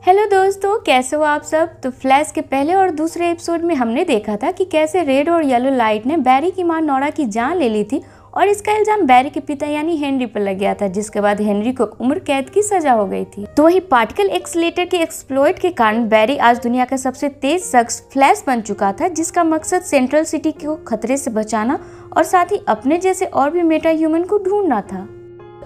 Hello दोस्तों, कैसे हो आप सब। तो फ्लैश के पहले और दूसरे एपिसोड में हमने देखा था कि कैसे रेड और येलो लाइट ने बैरी की मां नोरा की जान ले ली थी और इसका इल्जाम बैरी के पिता यानी हेनरी पर लग गया था, जिसके बाद हेनरी को उम्र कैद की सजा हो गई थी। तो वही पार्टिकल एक्सीलरेटर के एक्सप्लॉइट के कारण बैरी आज दुनिया का सबसे तेज शख्स फ्लैश बन चुका था, जिसका मकसद सेंट्रल सिटी को खतरे से बचाना और साथ ही अपने जैसे और भी मेटा ह्यूमन को ढूंढना था।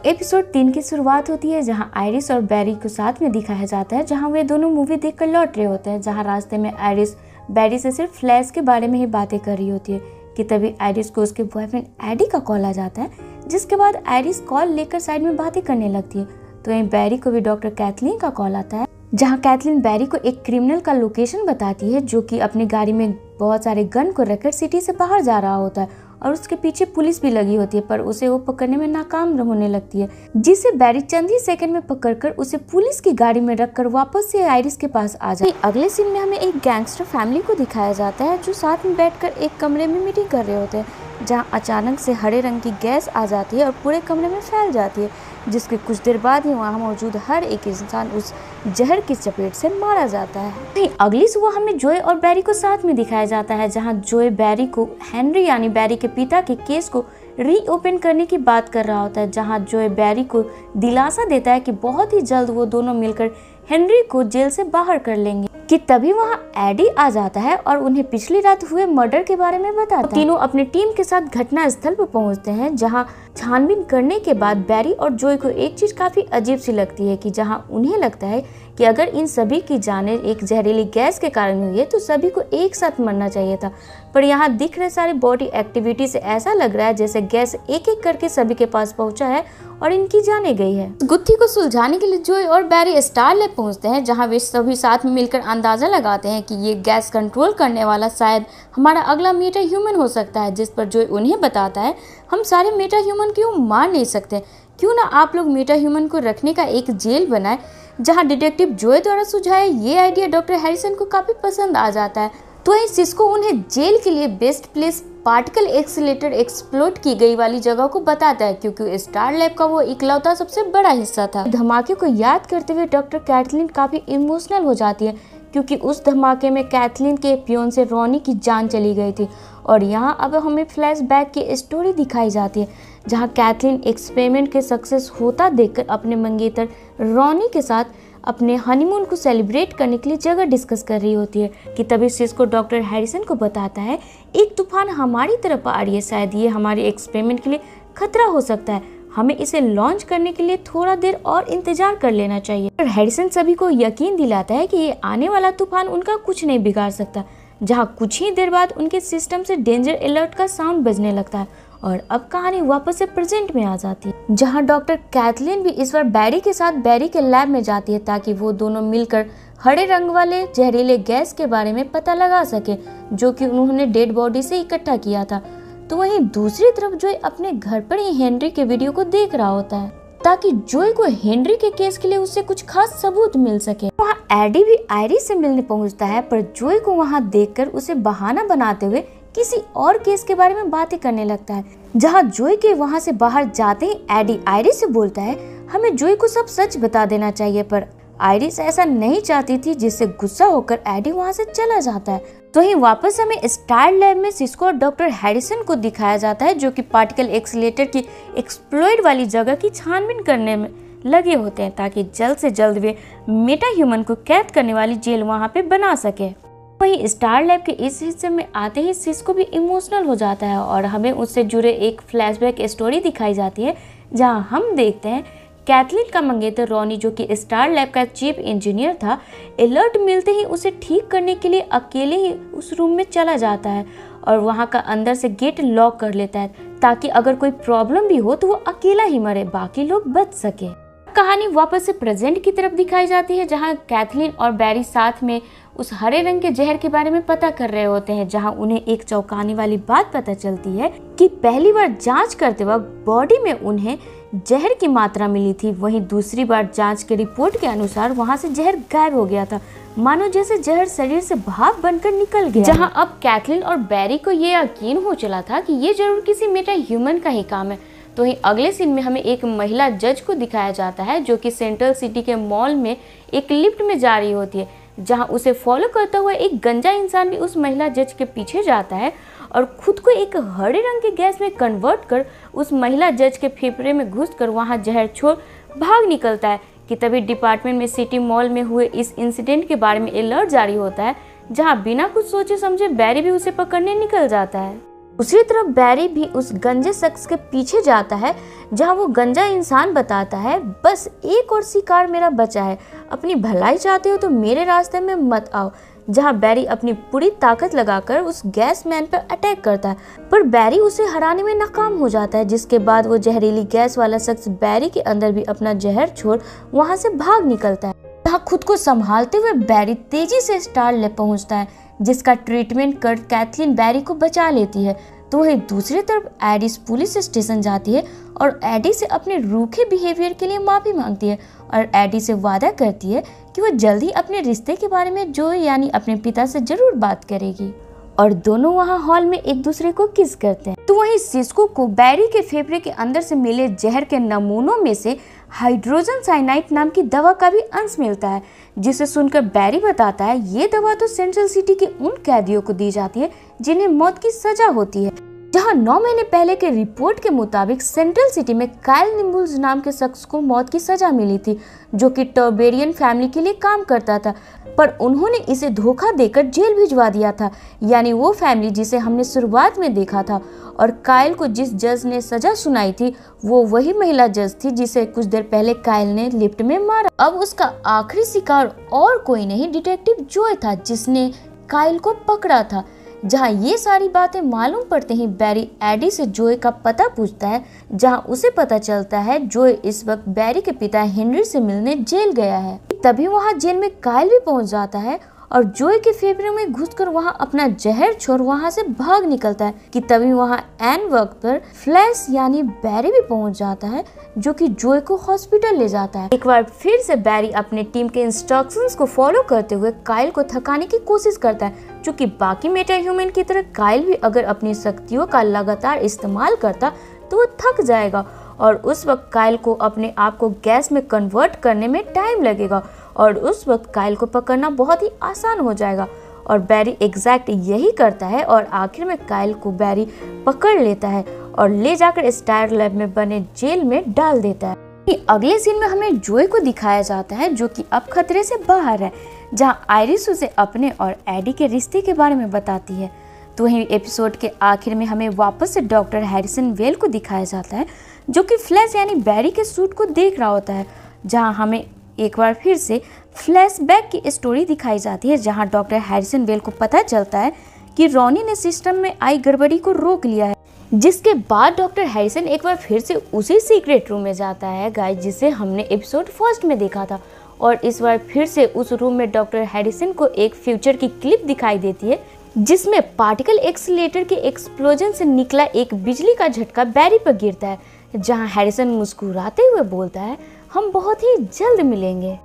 एपिसोड 3 की शुरुआत होती है जहां आयरिस और बैरी को साथ में दिखाया जाता है, जहां वे दोनों मूवी देखकर लौट रहे होते हैं। जहां रास्ते में आयरिस बैरी से सिर्फ फ्लैश के बारे में ही बातें कर रही होती है कि तभी आयरिस को उसके बॉयफ्रेंड एडी का कॉल आ जाता है, जिसके बाद आयरिस कॉल लेकर साइड में बातें करने लगती है। तो वहीं बैरी को भी डॉक्टर कैथलीन का कॉल आता है, जहां कैथलीन बैरी को एक क्रिमिनल का लोकेशन बताती है जो कि अपनी गाड़ी में बहुत सारे गन को रखकर सिटी से बाहर जा रहा होता है और उसके पीछे पुलिस भी लगी होती है, पर उसे वो पकड़ने में नाकाम होने लगती है, जिसे बैरी चंद ही सेकंड में पकड़कर उसे पुलिस की गाड़ी में रखकर वापस से आयरिस के पास आ जाए। अगले सीन में हमें एक गैंगस्टर फैमिली को दिखाया जाता है जो साथ में बैठकर एक कमरे में मीटिंग कर रहे होते हैं, जहां अचानक से हरे रंग की गैस आ जाती है और पूरे कमरे में फैल जाती है, जिसके कुछ देर बाद ही वहाँ मौजूद हर एक इंसान उस जहर की चपेट से मारा जाता है। अगली सुबह हमें जोए और बैरी को साथ में दिखाया जाता है, जहाँ जोए बैरी को हेनरी यानी बैरी के पिता के केस को रीओपन करने की बात कर रहा होता है, जहाँ जोए बैरी को दिलासा देता है कि बहुत ही जल्द वो दोनों मिलकर हेनरी को जेल से बाहर कर लेंगे। कि तभी वहाँ एडी आ जाता है और उन्हें पिछली रात हुए मर्डर के बारे में बताता है। तीनों अपनी टीम के साथ घटना स्थल पर पहुँचते हैं, जहाँ छानबीन करने के बाद बैरी और जोए को एक चीज काफी अजीब सी लगती है कि जहाँ उन्हें लगता है कि अगर इन सभी की जानें एक जहरीली गैस के कारण हुई है तो सभी को एक साथ मरना चाहिए था, पर यहाँ दिख रहे सारे बॉडी एक्टिविटी से ऐसा लग रहा है जैसे गैस एक एक करके सभी के पास पहुंचा है और इनकी जाने गई है। गुत्थी को सुलझाने के लिए जोए और बैरी स्टार लैब पहुंचते हैं, जहां वे सभी साथ में मिलकर अंदाजा लगाते हैं कि ये गैस कंट्रोल करने वाला शायद हमारा अगला मेटा ह्यूमन हो सकता है। जिस पर जोए उन्हें बताता है, हम सारे मेटा ह्यूमन क्यों मार नहीं सकते, क्यों ना आप लोग मेटा ह्यूमन को रखने का एक जेल बनाए। जहाँ डिटेक्टिव जोए द्वारा सुझाया ये आइडिया डॉक्टर हैरिसन को काफी पसंद आ जाता है। तो वहीं सिस्को उन्हें जेल के लिए best place particle accelerator explode की गई वाली जगह को बताता है, क्योंकि स्टार लैब का वो इकलौता सबसे बड़ा हिस्सा था। धमाके को याद करते हुए डॉक्टर कैथलीन काफी इमोशनल हो जाती है, क्योंकि उस धमाके में कैथलीन के पियोन से रॉनी की जान चली गई थी। और यहाँ अब हमें फ्लैशबैक की स्टोरी दिखाई जाती है, जहाँ कैथलीन एक्सपेरिमेंट के सक्सेस होता देखकर अपने मंगेतर रॉनी के साथ अपने हनीमून को सेलिब्रेट करने के लिए जगह डिस्कस कर रही होती है। कि तभी सिस्को डॉक्टर हैरिसन को बताता है, एक तूफान हमारी तरफ आ रही है, शायद ये हमारे एक्सपेरिमेंट के लिए खतरा हो सकता है, हमें इसे लॉन्च करने के लिए थोड़ा देर और इंतजार कर लेना चाहिए। और हैरिसन सभी को यकीन दिलाता है कि ये आने वाला तूफान उनका कुछ नहीं बिगाड़ सकता। जहाँ कुछ ही देर बाद उनके सिस्टम से डेंजर अलर्ट का साउंड बजने लगता है और अब कहानी वापस से प्रेजेंट में आ जाती है, जहाँ डॉक्टर कैथलीन भी इस बार बैरी के साथ बैरी के लैब में जाती है, ताकि वो दोनों मिलकर हरे रंग वाले जहरीले गैस के बारे में पता लगा सके, जो कि उन्होंने डेड बॉडी से इकट्ठा किया था। तो वहीं दूसरी तरफ जोए अपने घर पर ही हेनरी के वीडियो को देख रहा होता है, ताकि जोए को हेनरी के केस के लिए उससे कुछ खास सबूत मिल सके। वहाँ एडी भी आयरिस से मिलने पहुँचता है, पर जोए को वहाँ देखकर उसे बहाना बनाते हुए किसी और केस के बारे में बातें करने लगता है। जहाँ जोए के वहाँ से बाहर जाते ही एडी आयरिस से बोलता है, हमें जोए को सब सच बता देना चाहिए, पर आयरिस ऐसा नहीं चाहती थी, जिससे गुस्सा होकर एडी वहाँ से चला जाता है। तो ही वापस हमें स्टार लैब में सिस्को और डॉक्टर हैरिसन को दिखाया जाता है, जो कि पार्टिकल एक्सीलरेटर की एक्सप्लॉइट वाली जगह की छानबीन करने में लगे होते हैं, ताकि जल्द से जल्द वे मेटा ह्यूमन को कैद करने वाली जेल वहाँ पे बना सके। वहीं स्टार लैब के इस हिस्से में आते ही सिस्को भी इमोशनल हो जाता है और हमें उससे जुड़े एक फ्लैशबैक स्टोरी दिखाई जाती है, जहां हम देखते हैं कैथलीन का मंगेतर रॉनी, जो कि स्टार लैब का चीफ इंजीनियर था, अलर्ट मिलते ही उसे ठीक करने के लिए अकेले ही उस रूम में चला जाता है और वहां का अंदर से गेट लॉक कर लेता है, ताकि अगर कोई प्रॉब्लम भी हो तो वो अकेला ही मरे, बाकी लोग बच सके। कहानी वापस से प्रेजेंट की तरफ दिखाई जाती है, जहां कैथलीन और बैरी साथ में उस हरे रंग के जहर के बारे में पता कर रहे होते हैं, जहां उन्हें एक चौंकाने वाली बात पता चलती है कि पहली बार जांच करते वक्त बॉडी में उन्हें जहर की मात्रा मिली थी, वहीं दूसरी बार जांच के रिपोर्ट के अनुसार वहां से जहर गायब हो गया था, मानो जैसे जहर शरीर से भाप बनकर निकल गया। जहां अब कैथलीन और बैरी को ये यकीन हो चला था कि ये जरूर किसी मेटा ह्यूमन का ही काम है, तो वहीं अगले सीन में हमें एक महिला जज को दिखाया जाता है जो कि सेंट्रल सिटी के मॉल में एक लिफ्ट में जा रही होती है, जहां उसे फॉलो करता हुआ एक गंजा इंसान भी उस महिला जज के पीछे जाता है और खुद को एक हरे रंग के गैस में कन्वर्ट कर उस महिला जज के फेफड़े में घुसकर वहां जहर छोड़ भाग निकलता है कि तभी डिपार्टमेंट में सिटी मॉल में हुए इस इंसिडेंट के बारे में अलर्ट जारी होता है, जहां बिना कुछ सोचे समझे बैरी भी उसे पकड़ने निकल जाता है। दूसरी तरफ बैरी भी उस गंजे शख्स के पीछे जाता है, जहां वो गंजा इंसान बताता है बस एक और शिकार मेरा बचा है, अपनी भलाई चाहते हो तो मेरे रास्ते में मत आओ। जहां बैरी अपनी पूरी ताकत लगाकर उस गैस मैन पर अटैक करता है, पर बैरी उसे हराने में नाकाम हो जाता है, जिसके बाद वो जहरीली गैस वाला शख्स बैरी के अंदर भी अपना जहर छोड़ वहां से भाग निकलता है। जहां खुद को संभालते हुए बैरी तेजी से स्टार ले पहुंचता है, जिसका ट्रीटमेंट कर कैथलीन बैरी को बचा लेती है। तो वहीं दूसरी तरफ एडिस पुलिस स्टेशन जाती है और एडी से अपने रूखे बिहेवियर के लिए माफी मांगती है और एडी से वादा करती है कि वो जल्द ही अपने रिश्ते के बारे में जोए यानी अपने पिता से जरूर बात करेगी, और दोनों वहां हॉल में एक दूसरे को किस करते हैं। तो वहीं सिस्को को बैरी के फेफड़े के अंदर से मिले जहर के नमूनों में से हाइड्रोजन साइनाइड नाम की दवा का भी अंश मिलता है, जिसे सुनकर बैरी बताता है ये दवा तो सेंट्रल सिटी के उन कैदियों को दी जाती है जिन्हें मौत की सजा होती है। जहां 9 महीने पहले के रिपोर्ट के मुताबिक सेंट्रल सिटी में काइल निम्बुल्स नाम के शख्स को मौत की सजा मिली थी, जो कि टर्बेरियन फैमिली के लिए काम करता था, पर उन्होंने इसे धोखा देकर जेल भिजवा दिया था, यानी वो फैमिली जिसे हमने शुरुआत में देखा था। और काइल को जिस जज ने सजा सुनाई थी वो वही महिला जज थी जिसे कुछ देर पहले काइल ने लिफ्ट में मारा। अब उसका आखिरी शिकार और कोई नहीं, डिटेक्टिव जोय था, जिसने काइल को पकड़ा था। जहां ये सारी बातें मालूम पड़ते ही बैरी एडी से जोय का पता पूछता है, जहां उसे पता चलता है जोय इस वक्त बैरी के पिता हेनरी से मिलने जेल गया है। तभी वहां जेल में काइल भी पहुंच जाता है और जोय के फेफड़े में घुसकर वहां अपना जहर छोड़ वहां से भाग निकलता है कि तभी वहां एन वक्त पर फ्लैश यानी बैरी भी पहुंच जाता है, जो कि जोय को हॉस्पिटल ले जाता है। एक बार फिर से बैरी अपने टीम के इंस्ट्रक्शंस को फॉलो करते हुए काइल को थकाने की कोशिश करता है, क्योंकि बाकी मेटा ह्यूमन की तरह काइल भी अगर अपनी शक्तियों का लगातार इस्तेमाल करता तो वो थक जाएगा और उस वक्त काइल को अपने आप को गैस में कन्वर्ट करने में टाइम लगेगा और उस वक्त काइल को पकड़ना बहुत ही आसान हो जाएगा। और बैरी एग्जैक्ट यही करता है और आखिर में काइल को बैरी पकड़ लेता है और ले जाकर स्टार लैब में बने जेल में डाल देता है। अगले सीन में हमें जोय को दिखाया जाता है, जो कि अब खतरे से बाहर है, जहां आयरिस उसे अपने और एडी के रिश्ते के बारे में बताती है। तो वहीं एपिसोड के आखिर में हमें वापस से डॉक्टर हैरिसन वेल को दिखाया जाता है, जो कि फ्लैश यानी बैरी के सूट को देख रहा होता है, जहां हमें एक बार फिर से फ्लैशबैक की स्टोरी दिखाई जाती है, जहां डॉक्टर हैरिसन वेल को पता चलता है कि रॉनी ने सिस्टम में आई गड़बड़ी को रोक लिया है, जिसके बाद डॉक्टर हैरिसन एक बार फिर से उसी सीक्रेट रूम में जाता है गाइस, जिसे हमने एपिसोड फर्स्ट में देखा था। और इस बार फिर से उस रूम में डॉक्टर हैरिसन को एक फ्यूचर की क्लिप दिखाई देती है, जिसमें पार्टिकल एक्सीलरेटर के एक्सप्लोजन से निकला एक बिजली का झटका बैरी पर गिरता है, जहां हैरिसन मुस्कुराते हुए बोलता है हम बहुत ही जल्द मिलेंगे।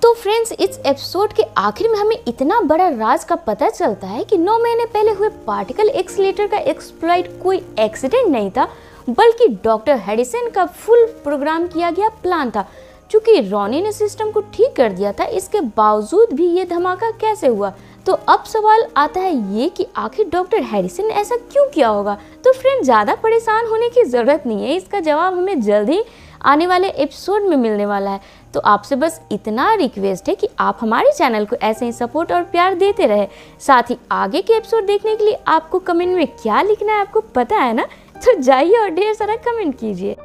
तो फ्रेंड्स, इस एपिसोड के आखिर में हमें इतना बड़ा राज का पता चलता है कि 9 महीने पहले हुए पार्टिकल एक्सीलरेटर का एक्सप्लॉइट कोई एक्सीडेंट नहीं था, बल्कि डॉक्टर हैरिसन का फुल प्रोग्राम किया गया प्लान था। चूंकि रॉनी ने सिस्टम को ठीक कर दिया था, इसके बावजूद भी ये धमाका कैसे हुआ? तो अब सवाल आता है ये कि आखिर डॉक्टर हैरिसन ने ऐसा क्यों किया होगा? तो फ्रेंड, ज़्यादा परेशान होने की ज़रूरत नहीं है, इसका जवाब हमें जल्द ही आने वाले एपिसोड में मिलने वाला है। तो आपसे बस इतना रिक्वेस्ट है कि आप हमारे चैनल को ऐसे ही सपोर्ट और प्यार देते रहे। साथ ही आगे के एपिसोड देखने के लिए आपको कमेंट में क्या लिखना है आपको पता है ना, तो जाइए और ढेर सारा कमेंट कीजिए।